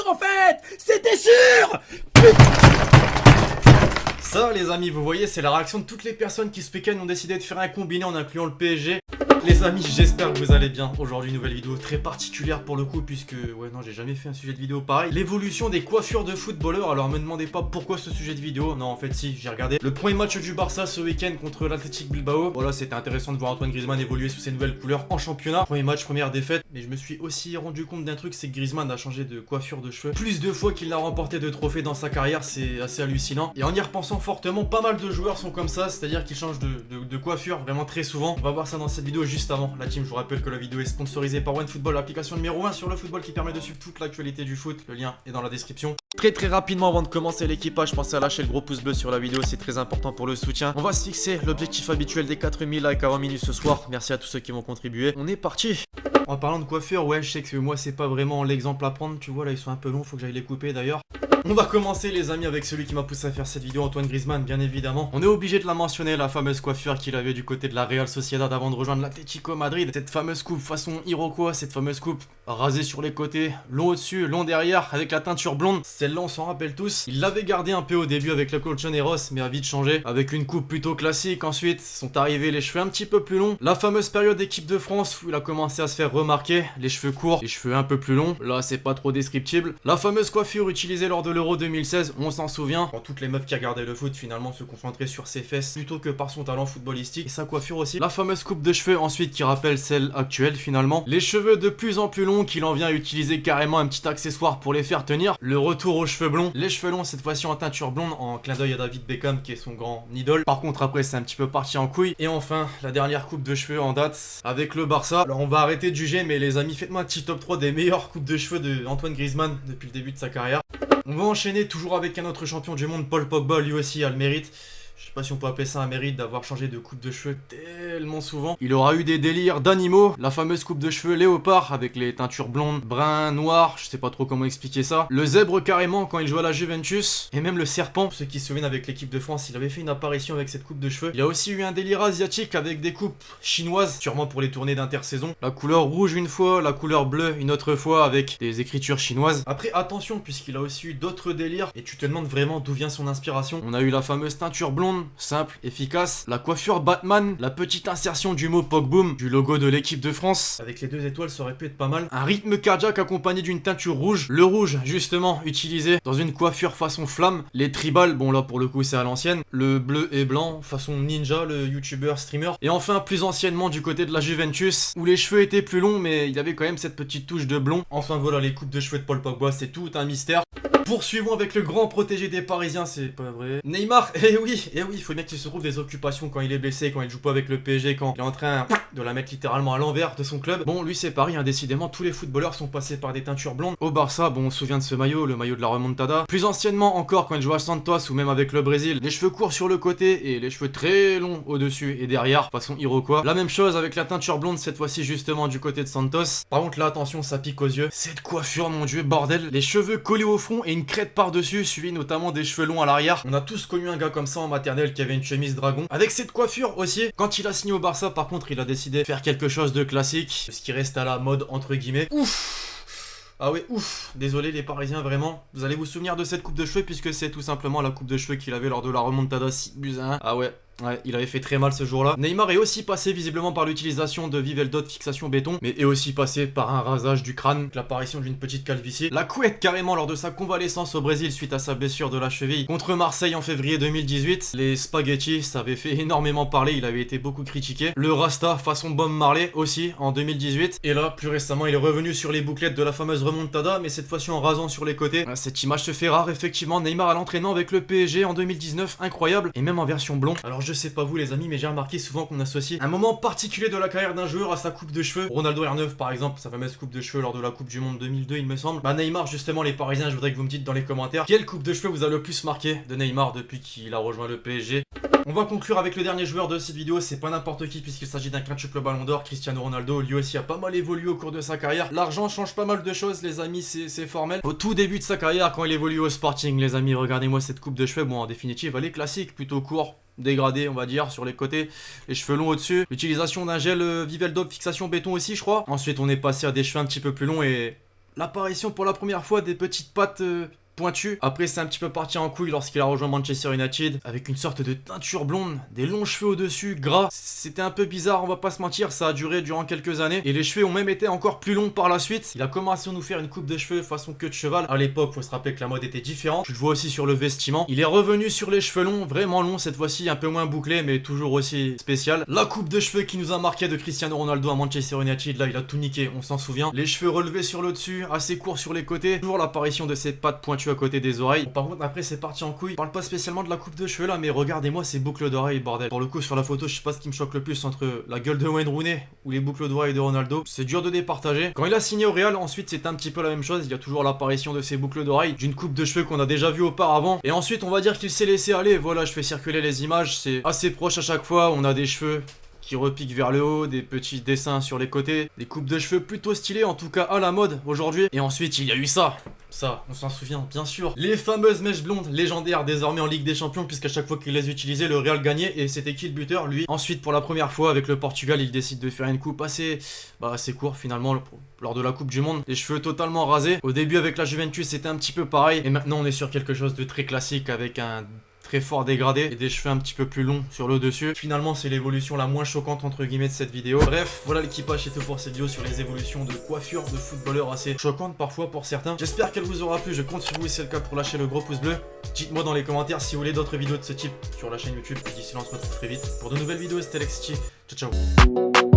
sûr en fait. C'était sûr. Ça les amis, vous voyez, c'est la réaction de toutes les personnes qui ce week-end ont décidé de faire un combiné en incluant le PSG. Les amis, j'espère que vous allez bien. Aujourd'hui, nouvelle vidéo très particulière pour le coup, puisque, ouais, non, j'ai jamais fait un sujet de vidéo pareil. L'évolution des coiffures de footballeurs. Alors, me demandez pas pourquoi ce sujet de vidéo. Non, en fait, si, j'ai regardé le premier match du Barça ce week-end contre l'Athletic Bilbao. Voilà, c'était intéressant de voir Antoine Griezmann évoluer sous ses nouvelles couleurs en championnat. Premier match, première défaite. Mais je me suis aussi rendu compte d'un truc, c'est que Griezmann a changé de coiffure de cheveux plus de fois qu'il n'a remporté de trophées dans sa carrière. C'est assez hallucinant. Et en y repensant fortement, pas mal de joueurs sont comme ça, c'est-à-dire qu'ils changent de coiffure vraiment très souvent. On va voir ça dans cette vidéo juste avant. La team, je vous rappelle que la vidéo est sponsorisée par OneFootball, l'application numéro 1 sur le football qui permet de suivre toute l'actualité du foot. Le lien est dans la description. Très rapidement avant de commencer l'équipage, pensez à lâcher le gros pouce bleu sur la vidéo, c'est très important pour le soutien. On va se fixer l'objectif habituel des 4000 likes avant minuit ce soir. Merci à tous ceux qui vont contribuer. On est parti. En parlant de coiffure, ouais, je sais que moi c'est pas vraiment l'exemple à prendre, tu vois là ils sont un peu longs, faut que j'aille les couper d'ailleurs. On va commencer les amis avec celui qui m'a poussé à faire cette vidéo, Antoine Griezmann bien évidemment. On est obligé de la mentionner, la fameuse coiffure qu'il avait du côté de la Real Sociedad avant de rejoindre l'Atlético Madrid. Cette fameuse coupe façon Iroquois, cette fameuse coupe rasée sur les côtés, long au-dessus, long derrière, avec la teinture blonde. Celle-là on s'en rappelle tous. Il l'avait gardé un peu au début avec le Colchoneros, mais a vite changé. Avec une coupe plutôt classique, ensuite sont arrivés les cheveux un petit peu plus longs. La fameuse période équipe de France où il a commencé à se faire remarquer, les cheveux courts, les cheveux un peu plus longs. Là c'est pas trop descriptible. La fameuse coiffure utilisée lors de l'Euro 2016, on s'en souvient. Quand toutes les meufs qui regardaient le foot finalement se concentraient sur ses fesses plutôt que par son talent footballistique et sa coiffure aussi. La fameuse coupe de cheveux ensuite qui rappelle celle actuelle finalement. Les cheveux de plus en plus longs qu'il en vient à utiliser carrément un petit accessoire pour les faire tenir. Le retour aux cheveux blonds. Les cheveux longs cette fois-ci en teinture blonde en clin d'œil à David Beckham qui est son grand idole. Par contre après c'est un petit peu parti en couille. Et enfin la dernière coupe de cheveux en date avec le Barça. Alors on va arrêter de juger mais les amis, faites-moi un petit top 3 des meilleures coupes de cheveux de Antoine Griezmann depuis le début de sa carrière. On va enchaîner toujours avec un autre champion du monde, Paul Pogba, lui aussi a le mérite. Je sais pas si on peut appeler ça un mérite d'avoir changé de coupe de cheveux tellement souvent. Il aura eu des délires d'animaux, la fameuse coupe de cheveux léopard avec les teintures blondes, brun, noir, je sais pas trop comment expliquer ça. Le zèbre carrément quand il joue à la Juventus, et même le serpent, pour ceux qui se souviennent avec l'équipe de France, il avait fait une apparition avec cette coupe de cheveux. Il a aussi eu un délire asiatique avec des coupes chinoises, sûrement pour les tournées d'intersaison. La couleur rouge une fois, la couleur bleue une autre fois avec des écritures chinoises. Après attention puisqu'il a aussi eu d'autres délires et tu te demandes vraiment d'où vient son inspiration. On a eu la fameuse teinture blonde, simple, efficace, la coiffure Batman, la petite insertion du mot Pogboom, du logo de l'équipe de France, avec les 2 étoiles ça aurait pu être pas mal, un rythme cardiaque accompagné d'une teinture rouge, le rouge justement utilisé dans une coiffure façon flamme, les tribales, bon là pour le coup c'est à l'ancienne, le bleu et blanc façon ninja, le youtubeur streamer, et enfin plus anciennement du côté de la Juventus, où les cheveux étaient plus longs mais il y avait quand même cette petite touche de blond. Enfin voilà, les coupes de cheveux de Paul Pogba c'est tout un mystère. Poursuivons avec le grand protégé des Parisiens, c'est pas vrai. Neymar, eh oui, il faut bien qu'il se trouve des occupations quand il est blessé, quand il joue pas avec le PSG, quand il est en train de la mettre littéralement à l'envers de son club. Bon, lui c'est Paris, hein, décidément, tous les footballeurs sont passés par des teintures blondes. Au Barça, bon, on se souvient de ce maillot, le maillot de la remontada. Plus anciennement encore, quand il joue à Santos ou même avec le Brésil, les cheveux courts sur le côté et les cheveux très longs au-dessus et derrière, façon Iroquois. La même chose avec la teinture blonde, cette fois-ci justement du côté de Santos. Par contre là, attention, ça pique aux yeux. Cette coiffure, mon dieu, bordel. Les cheveux collés au front et une crête par-dessus, suivi notamment des cheveux longs à l'arrière. On a tous connu un gars comme ça en maternelle qui avait une chemise dragon. Avec cette coiffure aussi, quand il a signé au Barça, par contre, il a décidé de faire quelque chose de classique, ce qui reste à la mode entre guillemets. Ouf! Ah ouais, ouf, désolé les Parisiens, vraiment. Vous allez vous souvenir de cette coupe de cheveux puisque c'est tout simplement la coupe de cheveux qu'il avait lors de la remontada 6-1. Ah ouais. Ouais, il avait fait très mal ce jour-là. Neymar est aussi passé visiblement par l'utilisation de Viveldot fixation béton, mais est aussi passé par un rasage du crâne, l'apparition d'une petite calvitie. La couette carrément lors de sa convalescence au Brésil suite à sa blessure de la cheville contre Marseille en février 2018. Les spaghettis, ça avait fait énormément parler, il avait été beaucoup critiqué. Le Rasta façon Bob Marley aussi en 2018. Et là, plus récemment, il est revenu sur les bouclettes de la fameuse remontada, mais cette fois-ci en rasant sur les côtés. Cette image se fait rare, effectivement. Neymar à l'entraînement avec le PSG en 2019, incroyable, et même en version blond. Alors je sais pas vous les amis, mais j'ai remarqué souvent qu'on associe un moment particulier de la carrière d'un joueur à sa coupe de cheveux. Ronaldo R9 par exemple, sa fameuse coupe de cheveux lors de la Coupe du Monde 2002 il me semble. Bah Neymar justement, les Parisiens, je voudrais que vous me dites dans les commentaires quelle coupe de cheveux vous a le plus marqué de Neymar depuis qu'il a rejoint le PSG. On va conclure avec le dernier joueur de cette vidéo, c'est pas n'importe qui puisqu'il s'agit d'un quintuple ballon d'or, Cristiano Ronaldo. Lui aussi a pas mal évolué au cours de sa carrière. L'argent change pas mal de choses les amis, c'est formel. Au tout début de sa carrière, quand il évolue au Sporting les amis, regardez-moi cette coupe de cheveux. Bon en définitive elle est classique, plutôt court, dégradé on va dire sur les côtés, les cheveux longs au-dessus, l'utilisation d'un gel Viveldop fixation béton aussi je crois. Ensuite on est passé à des cheveux un petit peu plus longs et l'apparition pour la première fois des petites pattes pointu. Après c'est un petit peu parti en couille lorsqu'il a rejoint Manchester United avec une sorte de teinture blonde, des longs cheveux au-dessus, gras. C'était un peu bizarre, on va pas se mentir, ça a duré durant quelques années et les cheveux ont même été encore plus longs par la suite. Il a commencé à nous faire une coupe de cheveux façon queue de cheval. À l'époque, faut se rappeler que la mode était différente. Tu le vois aussi sur le vestiment. Il est revenu sur les cheveux longs, vraiment longs cette fois-ci, un peu moins bouclés mais toujours aussi spécial. La coupe de cheveux qui nous a marqué de Cristiano Ronaldo à Manchester United, là il a tout niqué, on s'en souvient. Les cheveux relevés sur le dessus, assez courts sur les côtés, toujours l'apparition de ces pattes pointues à côté des oreilles. Bon, par contre après c'est parti en couille. Je parle pas spécialement de la coupe de cheveux là, mais regardez-moi ces boucles d'oreilles bordel. Pour le coup sur la photo je sais pas ce qui me choque le plus entre la gueule de Wayne Rooney ou les boucles d'oreilles de Ronaldo. C'est dur de départager. Quand il a signé au Real ensuite c'est un petit peu la même chose. Il y a toujours l'apparition de ces boucles d'oreilles, d'une coupe de cheveux qu'on a déjà vu auparavant. Et ensuite on va dire qu'il s'est laissé aller. Voilà, je fais circuler les images, c'est assez proche à chaque fois. On a des cheveux qui repiquent vers le haut, des petits dessins sur les côtés, des coupes de cheveux plutôt stylées, en tout cas à la mode aujourd'hui. Et ensuite il y a eu ça, on s'en souvient bien sûr, les fameuses mèches blondes légendaires désormais en Ligue des Champions, puisqu'à chaque fois qu'il les utilisait le Real gagnait. Et c'était qui le buteur? Lui. Ensuite pour la première fois avec le Portugal il décide de faire une coupe assez court finalement lors de la Coupe du Monde, les cheveux totalement rasés. Au début avec la Juventus c'était un petit peu pareil, et maintenant on est sur quelque chose de très classique avec un très fort dégradé et des cheveux un petit peu plus longs sur le dessus. Finalement c'est l'évolution la moins choquante entre guillemets de cette vidéo. Bref, voilà l'équipage, c'est tout pour cette vidéo sur les évolutions de coiffure de footballeurs assez choquantes parfois pour certains. J'espère qu'elle vous aura plu, je compte sur vous si c'est le cas pour lâcher le gros pouce bleu. Dites-moi dans les commentaires si vous voulez d'autres vidéos de ce type sur la chaîne YouTube. D'ici là on se retrouve très vite pour de nouvelles vidéos. C'était Alexis, ciao ciao.